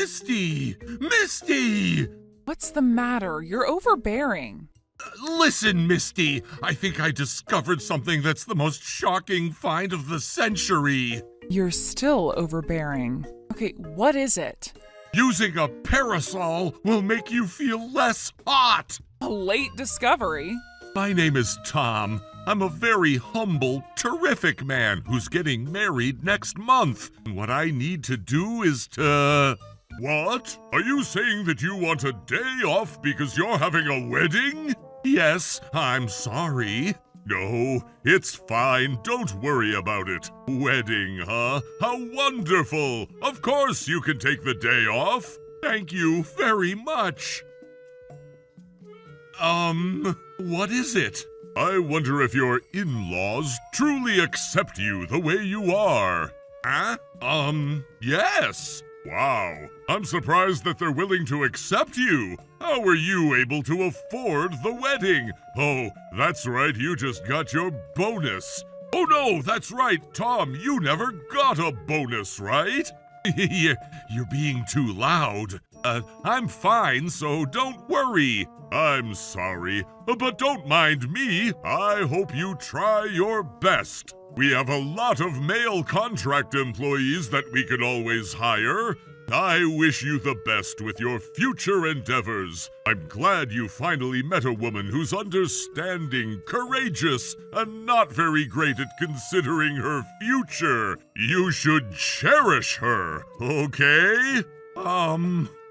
Misty! Misty! What's the matter? You're overbearing. Listen, Misty, I think I discovered something that's the most shocking find of the century. You're still overbearing. Okay, what is it? Using a parasol will make you feel less hot. A late discovery. My name is Tom. I'm a very humble, terrific man who's getting married next month. And what I need to do is to... What? Are you saying that you want a day off because you're having a wedding? Yes, I'm sorry. No, it's fine. Don't worry about it. Wedding, huh? How wonderful! Of course you can take the day off. Thank you very much. What is it? I wonder if your in-laws truly accept you the way you are. Huh? Yes. Wow, I'm surprised that they're willing to accept you. How were you able to afford the wedding? Oh, that's right, you just got your bonus. Oh no, that's right, Tom, you never got a bonus, right? You're being too loud. I'm fine, so don't worry. I'm sorry, but don't mind me. I hope you try your best. We have a lot of male contract employees that we can always hire. I wish you the best with your future endeavors. I'm glad you finally met a woman who's understanding, courageous, and not very great at considering her future. You should cherish her, okay?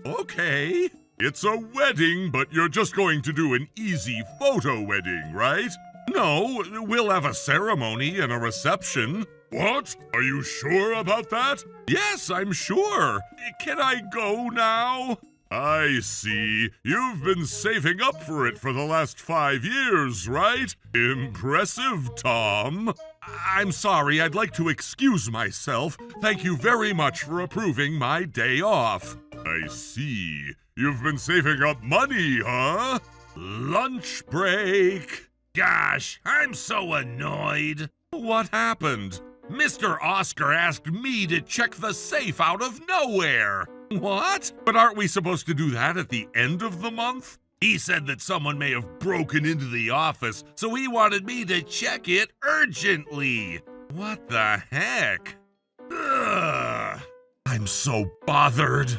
Okay. It's a wedding, but you're just going to do an easy photo wedding, right? No, we'll have a ceremony and a reception. What? Are you sure about that? Yes, I'm sure. Can I go now? I see. You've been saving up for it for the last 5 years, right? Impressive, Tom. I'm sorry, I'd like to excuse myself. Thank you very much for approving my day off. I see. You've been saving up money, huh? Lunch break. Gosh, I'm so annoyed. What happened? Mr. Oscar asked me to check the safe out of nowhere. What? But aren't we supposed to do that at the end of the month? He said that someone may have broken into the office, so he wanted me to check it urgently. What the heck? Ugh. I'm so bothered.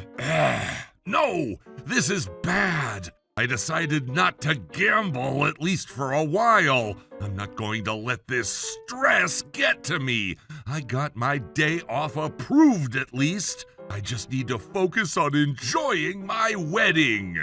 No, this is bad. I decided not to gamble, at least for a while. I'm not going to let this stress get to me. I got my day off approved, at least. I just need to focus on enjoying my wedding.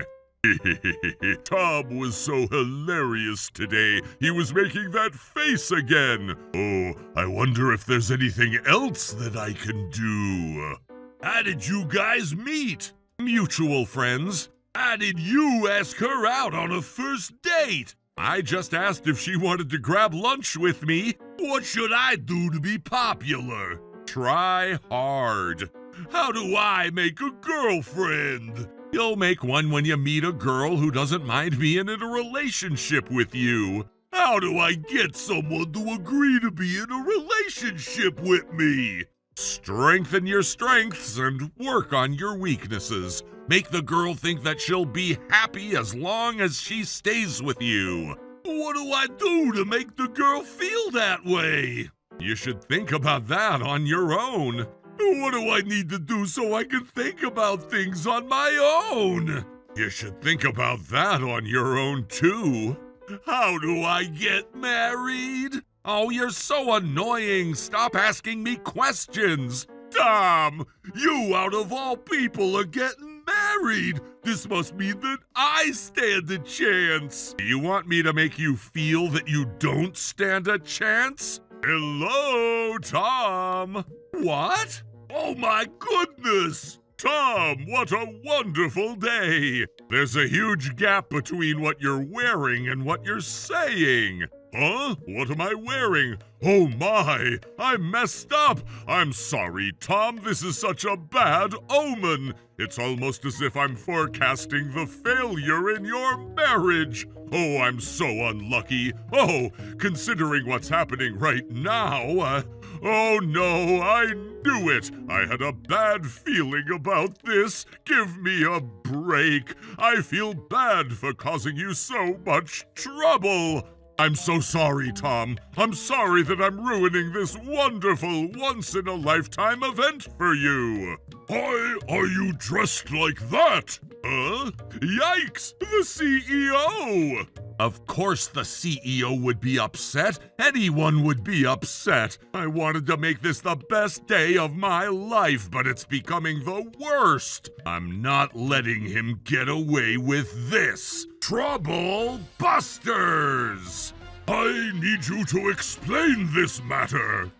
Tom was so hilarious today. He was making that face again. Oh, I wonder if there's anything else that I can do. How did you guys meet? Mutual friends. How did you ask her out on a first date? I just asked if she wanted to grab lunch with me. What should I do to be popular? Try hard. How do I make a girlfriend? You'll make one when you meet a girl who doesn't mind being in a relationship with you. How do I get someone to agree to be in a relationship with me? Strengthen your strengths and work on your weaknesses. Make the girl think that she'll be happy as long as she stays with you. What do I do to make the girl feel that way? You should think about that on your own. What do I need to do so I can think about things on my own? You should think about that on your own too. How do I get married? Oh, you're so annoying. Stop asking me questions. Tom, you out of all people are getting married. This must mean that I stand a chance. Do you want me to make you feel that you don't stand a chance? Hello, Tom. What? Oh my goodness! Tom, what a wonderful day! There's a huge gap between what you're wearing and what you're saying. Huh? What am I wearing? Oh my! I messed up! I'm sorry, Tom. This is such a bad omen. It's almost as if I'm forecasting the failure in your marriage. Oh, I'm so unlucky. Oh, considering what's happening right now, Oh no, I knew it! I had a bad feeling about this. Give me a break. I feel bad for causing you so much trouble. I'm so sorry, Tom. I'm sorry that I'm ruining this wonderful, once-in-a-lifetime event for you. Why are you dressed like that? Huh? Yikes! The CEO! Of course the CEO would be upset. Anyone would be upset. I wanted to make this the best day of my life, but it's becoming the worst. I'm not letting him get away with this. Trouble Busters! I need you to explain this matter.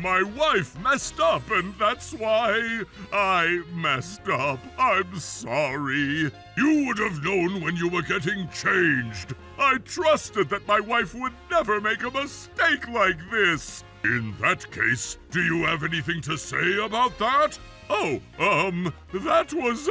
My wife messed up, and that's why I messed up. I'm sorry. You would have known when you were getting changed. I trusted that my wife would never make a mistake like this. In that case, do you have anything to say about that? Oh, that was,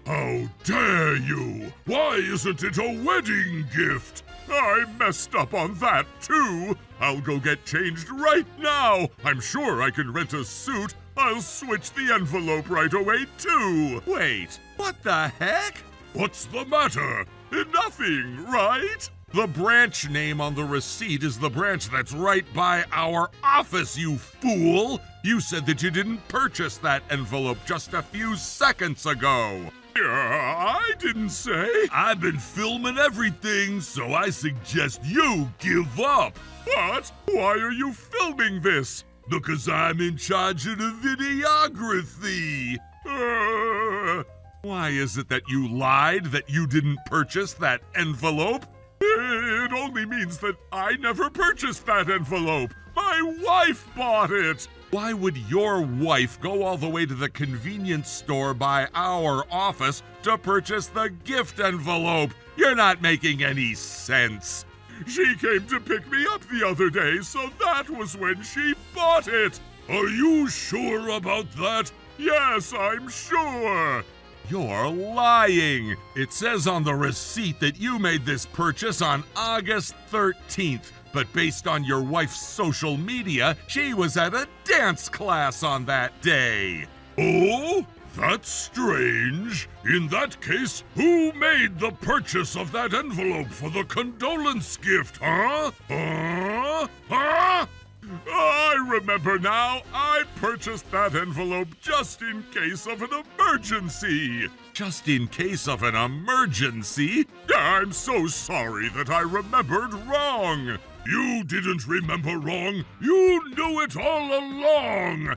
How dare you? Why isn't it a wedding gift? I messed up on that, too. I'll go get changed right now. I'm sure I can rent a suit. I'll switch the envelope right away, too. Wait, what the heck? What's the matter? Nothing, right? The branch name on the receipt is the branch that's right by our office, you fool. You said that you didn't purchase that envelope just a few seconds ago. I didn't say. I've been filming everything, so I suggest you give up. What? Why are you filming this? Because I'm in charge of the videography. Why is it that you lied that you didn't purchase that envelope? It only means that I never purchased that envelope. My wife bought it. Why would your wife go all the way to the convenience store by our office to purchase the gift envelope? You're not making any sense. She came to pick me up the other day, so that was when she bought it. Are you sure about that? Yes, I'm sure. You're lying. It says on the receipt that you made this purchase on August 13th. But based on your wife's social media, she was at a dance class on that day. Oh, that's strange. In that case, who made the purchase of that envelope for the condolence gift, huh? I remember now. I purchased that envelope just in case of an emergency. Just in case of an emergency? I'm so sorry that I remembered wrong. You didn't remember wrong. You knew it all along.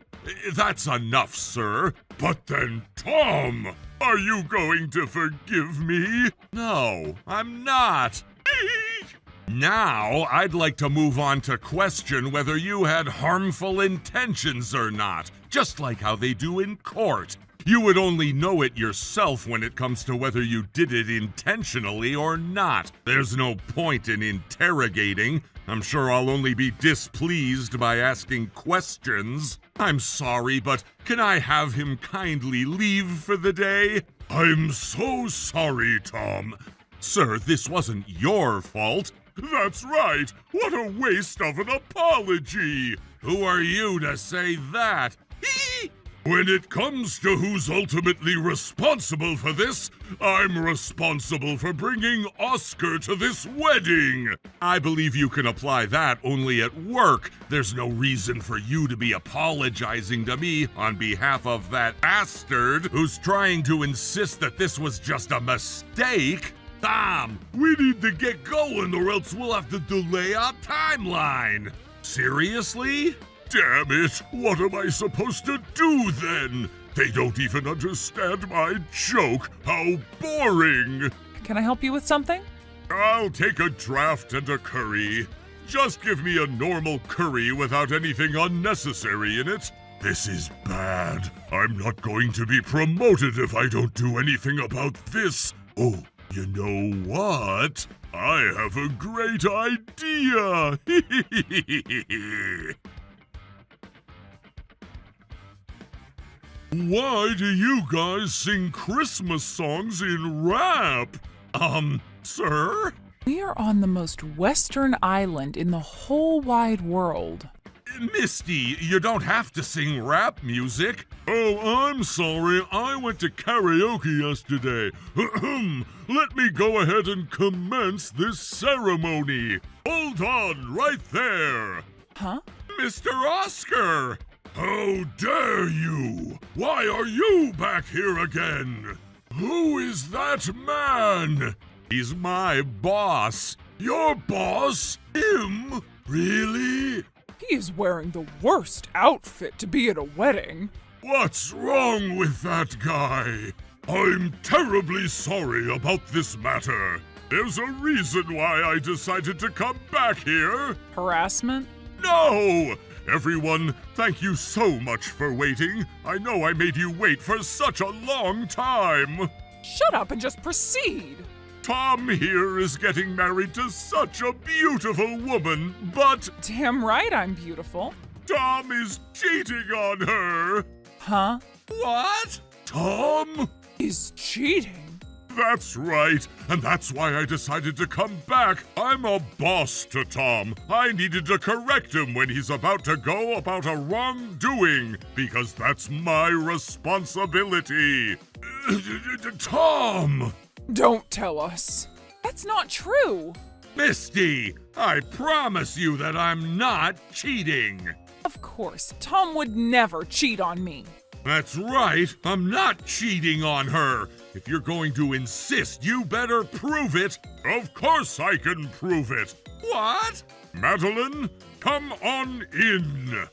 That's enough, sir. But then, Tom, are you going to forgive me? No, I'm not. Now, I'd like to move on to question whether you had harmful intentions or not, just like how they do in court. You would only know it yourself when it comes to whether you did it intentionally or not. There's no point in interrogating. I'm sure I'll only be displeased by asking questions. I'm sorry, but can I have him kindly leave for the day? I'm so sorry, Tom. Sir, this wasn't your fault. That's right. What a waste of an apology. Who are you to say that? When it comes to who's ultimately responsible for this, I'm responsible for bringing Oscar to this wedding. I believe you can apply that only at work. There's no reason for you to be apologizing to me on behalf of that bastard who's trying to insist that this was just a mistake. Tom, we need to get going or else we'll have to delay our timeline. Seriously? Damn it, what am I supposed to do then? They don't even understand my joke. How boring. Can I help you with something? I'll take a draft and a curry. Just give me a normal curry without anything unnecessary in it. This is bad. I'm not going to be promoted if I don't do anything about this. Oh, you know what? I have a great idea. Why do you guys sing Christmas songs in rap? Sir? We are on the most western island in the whole wide world. Misty, you don't have to sing rap music. Oh, I'm sorry. I went to karaoke yesterday. Let me go ahead and commence this ceremony. Hold on, right there. Huh? Mr. Oscar! How dare you? Why are you back here again? Who is that man? He's my boss. Your boss? Him? Really? He is wearing the worst outfit to be at a wedding. What's wrong with that guy? I'm terribly sorry about this matter. There's a reason why I decided to come back here. Harassment? No! Everyone, thank you so much for waiting. I know I made you wait for such a long time. Shut up and just proceed. Tom here is getting married to such a beautiful woman, but Damn right I'm beautiful. Tom is cheating on her. Huh? What? Tom? Is cheating? That's right, and that's why I decided to come back. I'm a boss to Tom. I needed to correct him when he's about to go about a wrongdoing, because that's my responsibility. Tom! Don't tell us. That's not true. Misty, I promise you that I'm not cheating. Of course, Tom would never cheat on me. That's right, I'm not cheating on her. If you're going to insist, you better prove it. Of course I can prove it. What? Madeline, come on in.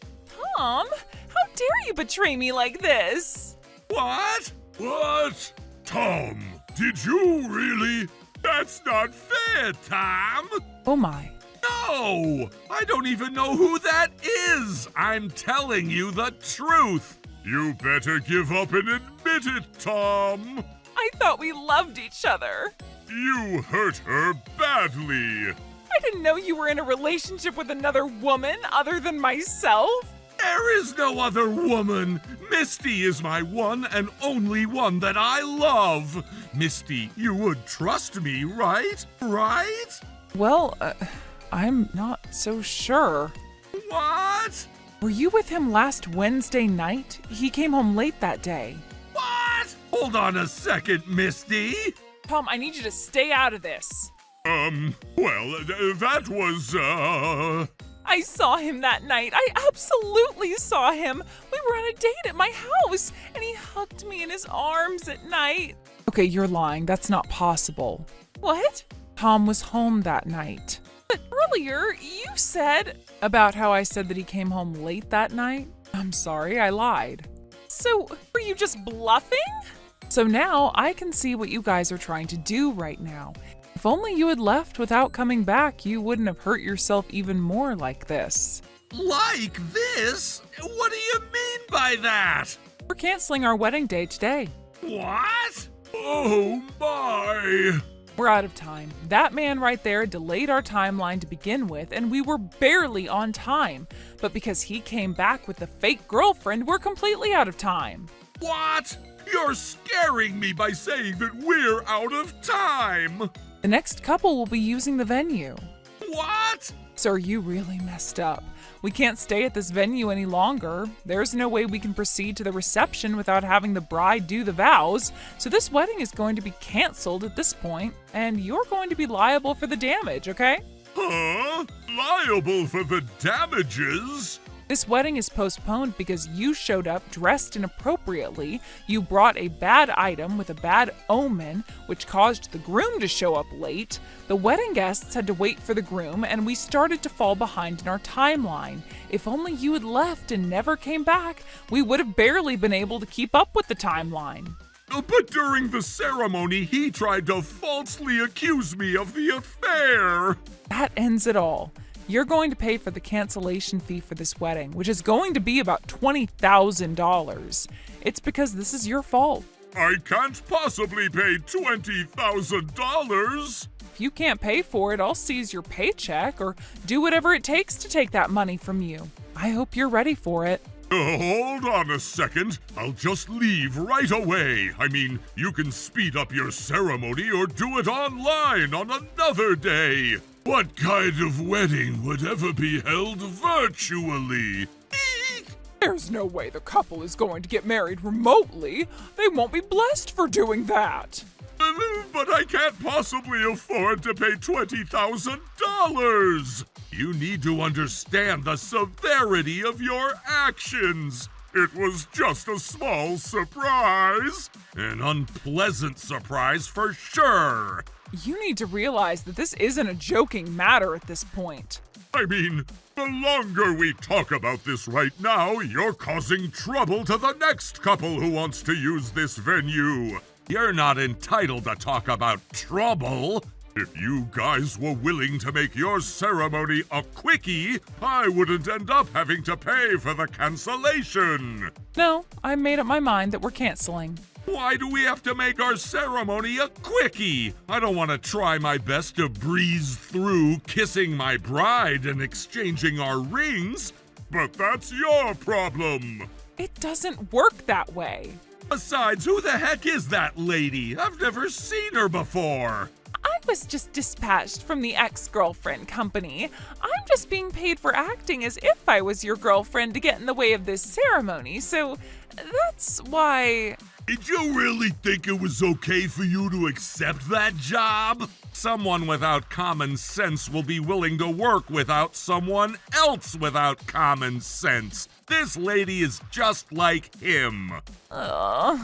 Tom, how dare you betray me like this? What? What? Tom, did you really? That's not fair, Tom. Oh my. No, I don't even know who that is. I'm telling you the truth. You better give up and admit it, Tom. I thought we loved each other. You hurt her badly. I didn't know you were in a relationship with another woman other than myself. There is no other woman. Misty is my one and only one that I love. Misty, you would trust me, right? Right? Well, I'm not so sure. What? Were you with him last Wednesday night? He came home late that day. What? Hold on a second, Misty. Tom, I need you to stay out of this. Well, that was, I saw him that night. I absolutely saw him. We were on a date at my house, and he hugged me in his arms at night. Okay, you're lying. That's not possible. What? Tom was home that night. But earlier, you said... About how I said that he came home late that night? I'm sorry, I lied. So, were you just bluffing? So now, I can see what you guys are trying to do right now. If only you had left without coming back, you wouldn't have hurt yourself even more like this. Like this? What do you mean by that? We're canceling our wedding day today. What? Oh my! We're out of time. That man right there delayed our timeline to begin with, and we were barely on time. But because he came back with a fake girlfriend, we're completely out of time. What? You're scaring me by saying that we're out of time! The next couple will be using the venue. What? Sir, you really messed up. We can't stay at this venue any longer. There's no way we can proceed to the reception without having the bride do the vows, so this wedding is going to be canceled at this point, and you're going to be liable for the damage, okay? Huh? Liable for the damages? This wedding is postponed because you showed up dressed inappropriately, you brought a bad item with a bad omen, which caused the groom to show up late, the wedding guests had to wait for the groom, and we started to fall behind in our timeline. If only you had left and never came back, we would have barely been able to keep up with the timeline. But during the ceremony, he tried to falsely accuse me of the affair. That ends it all. You're going to pay for the cancellation fee for this wedding, which is going to be about $20,000. It's because this is your fault. I can't possibly pay $20,000. If you can't pay for it, I'll seize your paycheck or do whatever it takes to take that money from you. I hope you're ready for it. Hold on a second. I'll just leave right away. I mean, you can speed up your ceremony or do it online on another day. What kind of wedding would ever be held virtually? There's no way the couple is going to get married remotely. They won't be blessed for doing that. But I can't possibly afford to pay $20,000. You need to understand the severity of your actions. It was just a small surprise. An unpleasant surprise for sure. You need to realize that this isn't a joking matter at this point. I mean, the longer we talk about this right now, you're causing trouble to the next couple who wants to use this venue. You're not entitled to talk about trouble. If you guys were willing to make your ceremony a quickie, I wouldn't end up having to pay for the cancellation. No, I made up my mind that we're canceling. Why do we have to make our ceremony a quickie? I don't want to try my best to breeze through kissing my bride and exchanging our rings, but that's your problem. It doesn't work that way. Besides, who the heck is that lady? I've never seen her before. I was just dispatched from the ex-girlfriend company. I'm just being paid for acting as if I was your girlfriend to get in the way of this ceremony, so that's why... Did you really think it was okay for you to accept that job? Someone without common sense will be willing to work without someone else without common sense. This lady is just like him. That's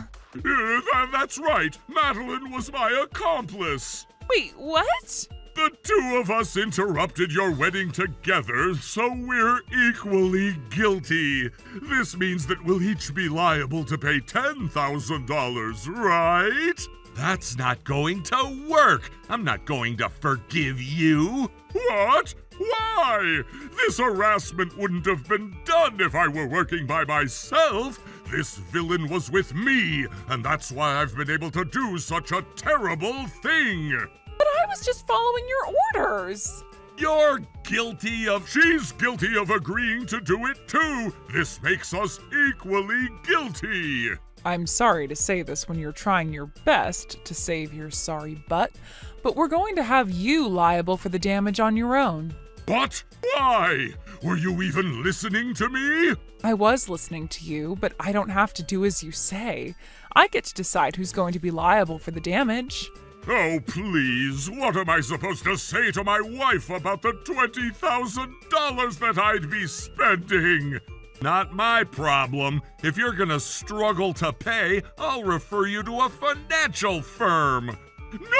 right. Madeline was my accomplice. Wait, what? The two of us interrupted your wedding together, so we're equally guilty. This means that we'll each be liable to pay $10,000, right? That's not going to work. I'm not going to forgive you. What? Why? This harassment wouldn't have been done if I were working by myself. This villain was with me, and that's why I've been able to do such a terrible thing. But I was just following your orders. You're guilty of... She's guilty of agreeing to do it too. This makes us equally guilty. I'm sorry to say this when you're trying your best to save your sorry butt, but we're going to have you liable for the damage on your own. What? Why? Were you even listening to me? I was listening to you, but I don't have to do as you say. I get to decide who's going to be liable for the damage. Oh, please, what am I supposed to say to my wife about the $20,000 that I'd be spending? Not my problem. If you're gonna struggle to pay, I'll refer you to a financial firm.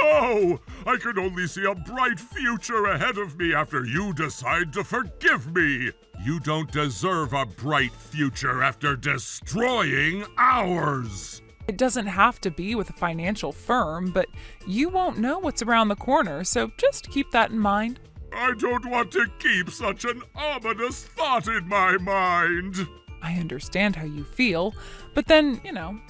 No! I can only see a bright future ahead of me after you decide to forgive me. You don't deserve a bright future after destroying ours. It doesn't have to be with a financial firm, but you won't know what's around the corner, so just keep that in mind. I don't want to keep such an ominous thought in my mind. I understand how you feel, but then,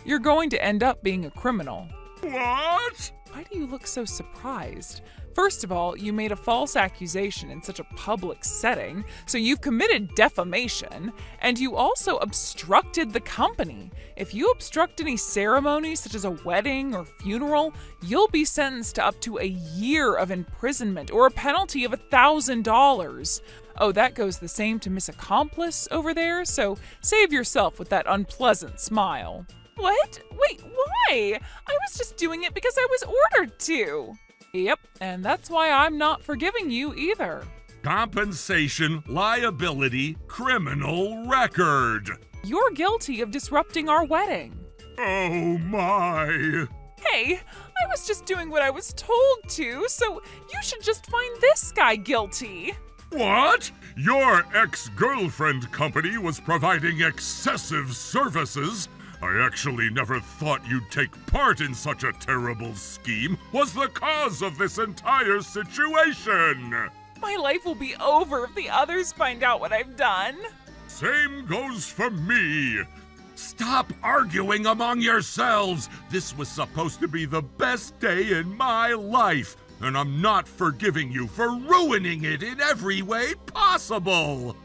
you're going to end up being a criminal. What? Why do you look so surprised? First of all, you made a false accusation in such a public setting, so you've committed defamation, and you also obstructed the company. If you obstruct any ceremony, such as a wedding or funeral, you'll be sentenced to up to a year of imprisonment or a penalty of $1,000. Oh, that goes the same to Miss Accomplice over there, so save yourself with that unpleasant smile. What? Wait, why? I was just doing it because I was ordered to. Yep, and that's why I'm not forgiving you either. Compensation, liability, criminal record. You're guilty of disrupting our wedding. Oh my. Hey, I was just doing what I was told to, so you should just find this guy guilty. What? Your ex-girlfriend company was providing excessive services? I actually never thought you'd take part in such a terrible scheme. Was the cause of this entire situation. My life will be over if the others find out what I've done. Same goes for me. Stop arguing among yourselves. This was supposed to be the best day in my life, and I'm not forgiving you for ruining it in every way possible.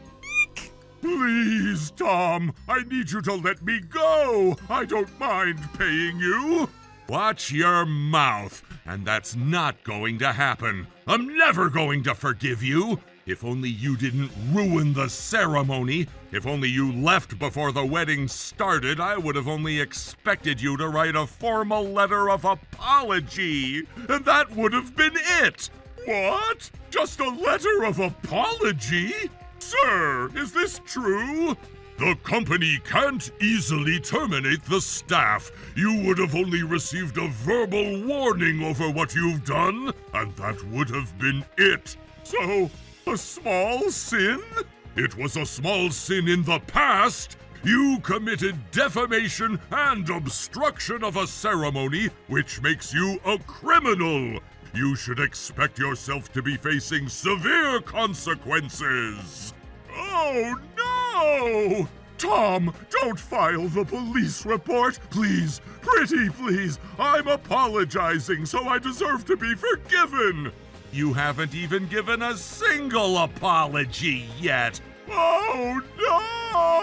Please, Tom, I need you to let me go. I don't mind paying you. Watch your mouth. and that's not going to happen. I'm never going to forgive you. If only you didn't ruin the ceremony. If only you left before the wedding started, I would have only expected you to write a formal letter of apology, and that would have been it. What? Just a letter of apology? Sir, is this true? The company can't easily terminate the staff. You would have only received a verbal warning over what you've done, and that would have been it. So, a small sin? It was a small sin in the past. You committed defamation and obstruction of a ceremony, which makes you a criminal. You should expect yourself to be facing severe consequences. Oh, no! Tom, don't file the police report. Please, pretty please. I'm apologizing, so I deserve to be forgiven. You haven't even given a single apology yet. Oh, no!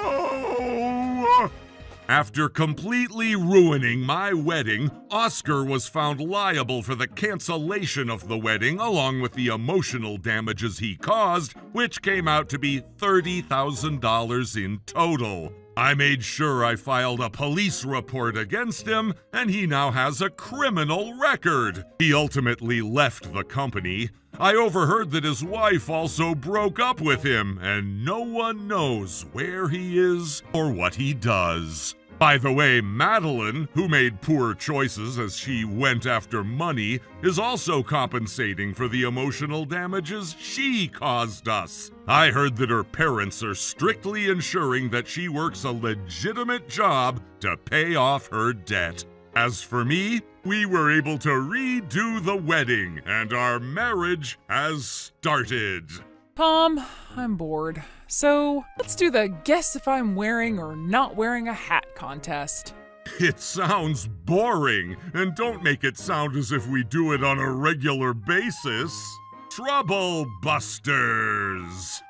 After completely ruining my wedding, Oscar was found liable for the cancellation of the wedding along with the emotional damages he caused, which came out to be $30,000 in total. I made sure I filed a police report against him, and he now has a criminal record. He ultimately left the company. I overheard that his wife also broke up with him, and no one knows where he is or what he does. By the way, Madeline, who made poor choices as she went after money, is also compensating for the emotional damages she caused us. I heard that her parents are strictly ensuring that she works a legitimate job to pay off her debt. As for me, we were able to redo the wedding, and our marriage has started. Tom, I'm bored. So let's do the guess if I'm wearing or not wearing a hat contest. It sounds boring, and don't make it sound as if we do it on a regular basis. Trouble Busters!